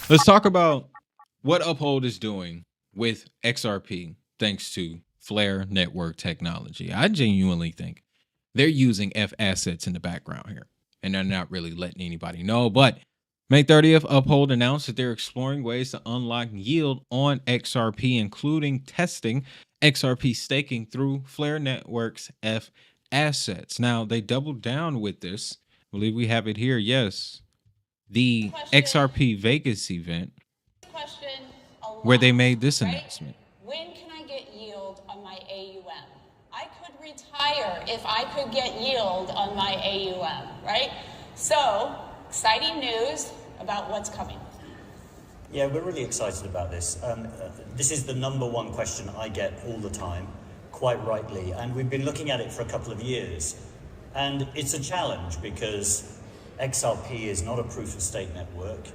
Let's talk about what Uphold is doing with XRP thanks to Flare network technology. I genuinely think they're using F assets in the background here, and they're not really letting anybody know. But May 30th, Uphold announced that they're exploring ways to unlock yield on XRP, including testing XRP staking through Flare Network's F assets. Now, they doubled down with this. I believe we have it here. Yes, the XRP Vegas event Question a where they lot, made this right? announcement. When can I get yield on my AUM? I could retire if I could get yield on my AUM, right? So, exciting news about what's coming. Yeah, we're really excited about this. This is the number one question I get all the time, quite rightly, and we've been looking at it for a couple of years. And it's a challenge because XRP is not a proof-of-stake network.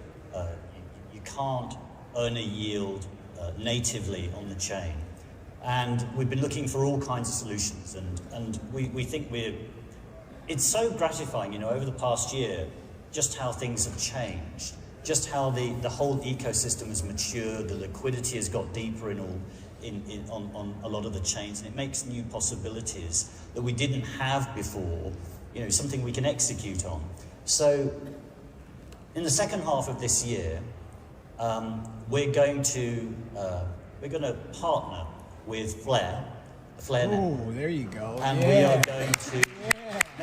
You can't earn a yield natively on the chain. And we've been looking for all kinds of solutions, and we think it's so gratifying, over the past year, just how things have changed, just how the whole ecosystem has matured, the liquidity has got deeper on a lot of the chains, and it makes new possibilities that we didn't have before, something we can execute on. So in the second half of this year, we're going to partner with Flare Network. Oh, there you go. And we are going to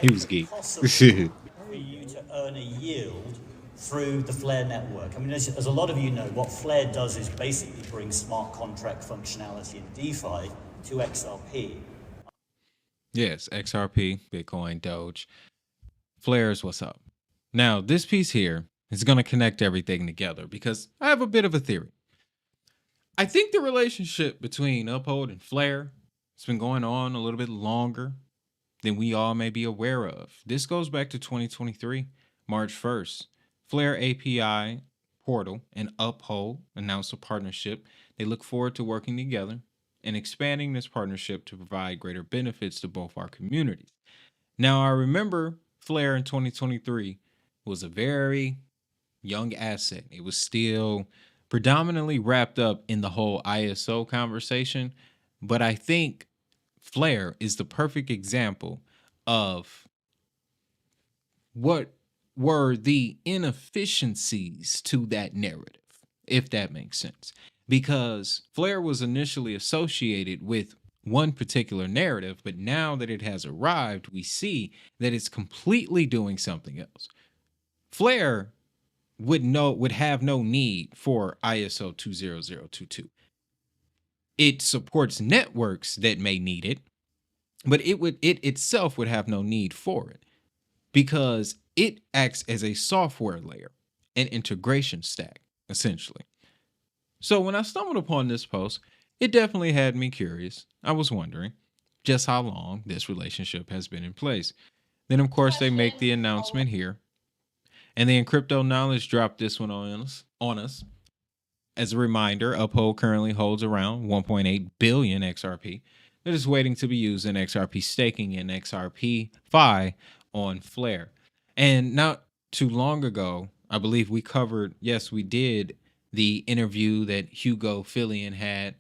He was make geek. it possible for you to earn a yield through the Flare network. I mean, as a lot of you know, what Flare does is basically bring smart contract functionality in DeFi to XRP. Yes, XRP, Bitcoin, Doge. Flares, what's up? Now, this piece here is going to connect everything together because I have a bit of a theory. I think the relationship between Uphold and Flare has been going on a little bit longer than we all may be aware of. This goes back to 2023, March 1st. Flare API Portal and Uphold announced a partnership. They look forward to working together and expanding this partnership to provide greater benefits to both our communities. Now, I remember Flare in 2023 was a very young asset. It was still predominantly wrapped up in the whole ISO conversation, but I think Flare is the perfect example of what were the inefficiencies to that narrative, if that makes sense. Because Flare was initially associated with one particular narrative, but now that it has arrived, we see that it's completely doing something else. Flare would have no need for ISO 20022. It supports networks that may need it, but it itself would have no need for it because it acts as a software layer, an integration stack, essentially. So when I stumbled upon this post, it definitely had me curious. I was wondering just how long this relationship has been in place. Then, of course, they make the announcement here. And then Crypto Knowledge dropped this one on us. As a reminder, Uphold currently holds around 1.8 billion XRP that is waiting to be used in XRP staking and XRP Fi on Flare. And not too long ago, I believe we covered, yes, we did, the interview that Hugo Fillion had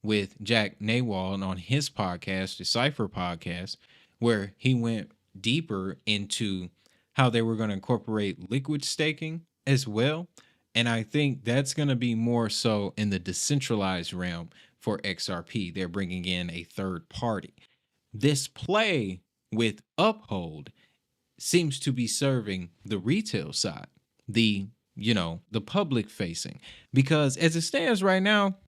with Jack Nawal on his podcast, the Cypher podcast, where he went deeper into how they were going to incorporate liquid staking as well. And I think that's going to be more so in the decentralized realm for XRP. They're bringing in a third party. This play with Uphold seems to be serving the retail side, the public facing, because as it stands right now,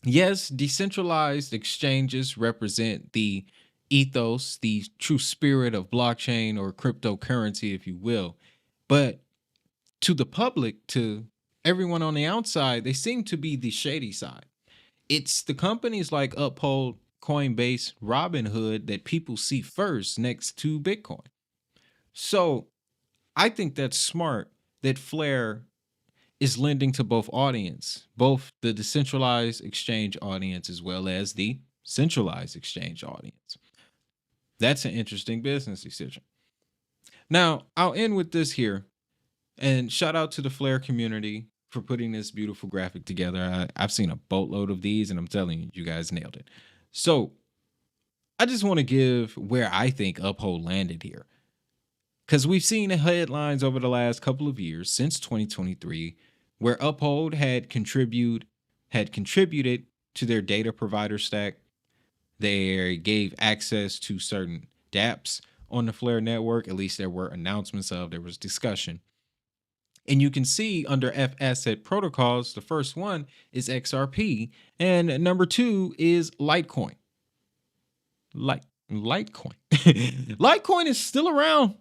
yes, decentralized exchanges represent the ethos, the true spirit of blockchain or cryptocurrency, if you will. But to the public, to everyone on the outside, they seem to be the shady side. It's the companies like Uphold, Coinbase, Robinhood that people see first next to Bitcoin. So I think that's smart that Flare is lending to both audience, both the decentralized exchange audience as well as the centralized exchange audience. That's an interesting business decision. Now, I'll end with this here. And shout out to the Flare community for putting this beautiful graphic together. I've seen a boatload of these, and I'm telling you, you guys nailed it. So I just want to give where I think Uphold landed here, because we've seen the headlines over the last couple of years since 2023 where Uphold had contributed to their data provider stack. They gave access to certain dApps on the Flare network. At least there were announcements there was discussion. And you can see under F asset protocols, the first one is XRP, and number 2 is Litecoin. Litecoin. Litecoin is still around,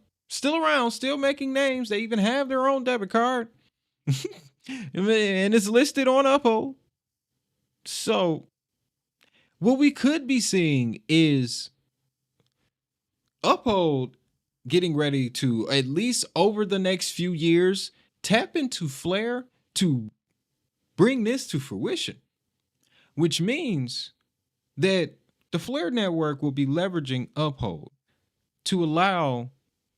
still making names. They even have their own debit card. And it's listed on Uphold. So what we could be seeing is Uphold getting ready to, at least over the next few years, tap into Flare to bring this to fruition, which means that the Flare network will be leveraging Uphold to allow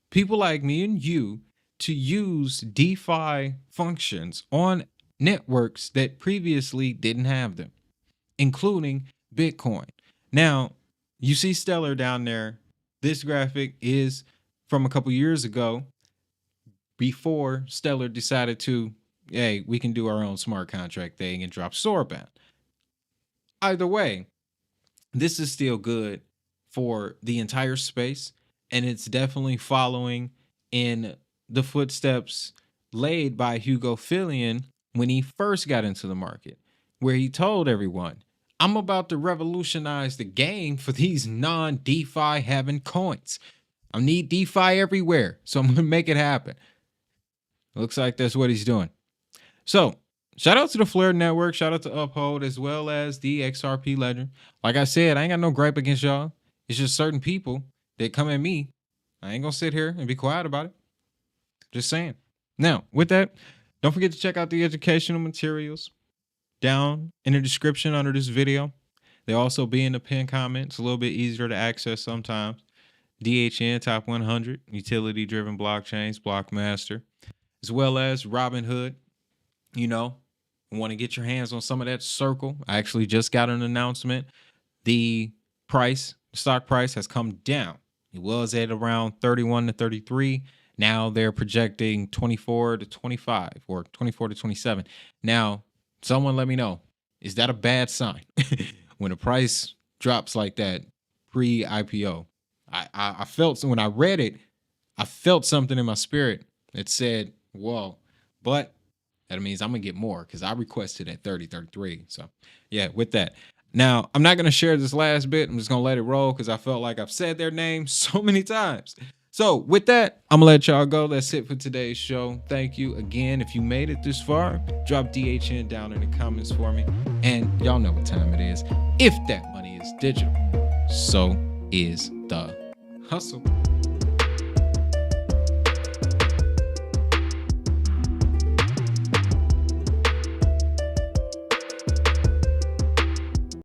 people like me and you to use DeFi functions on networks that previously didn't have them, including Bitcoin. Now, you see Stellar down there. This graphic is from a couple years ago, before Stellar decided to, hey, we can do our own smart contract thing and drop Sorbound. Either way, this is still good for the entire space, and it's definitely following in the footsteps laid by Hugo Fillion when he first got into the market, where he told everyone, I'm about to revolutionize the game for these non-DeFi having coins. I need DeFi everywhere, so I'm going to make it happen. Looks like that's what he's doing. So shout out to the Flare network, shout out to Uphold, as well as the XRP Legend. Like I said, I ain't got no gripe against y'all. It's just certain people that come at me. I ain't gonna sit here and be quiet about it. Just saying. Now, with that, don't forget to check out the educational materials down in the description under this video. They'll also be in the pinned comments. A little bit easier to access sometimes. DHN Top 100, utility-driven blockchains, Blockmaster, as well as Robinhood. You know, want to get your hands on some of that Circle. I actually just got an announcement. The stock price has come down. It was at around 31 to 33. Now they're projecting 24 to 25 or 24 to 27. Now, someone let me know, is that a bad sign? When the price drops like that pre-IPO, I felt, when I read it, I felt something in my spirit that said, whoa, but that means I'm going to get more because I requested at 30, 33. So yeah, with that. Now, I'm not going to share this last bit. I'm just going to let it roll because I felt like I've said their name so many times. So with that, I'm going to let y'all go. That's it for today's show. Thank you again. If you made it this far, drop DHN down in the comments for me. And y'all know what time it is. If that money is digital, so is the hustle.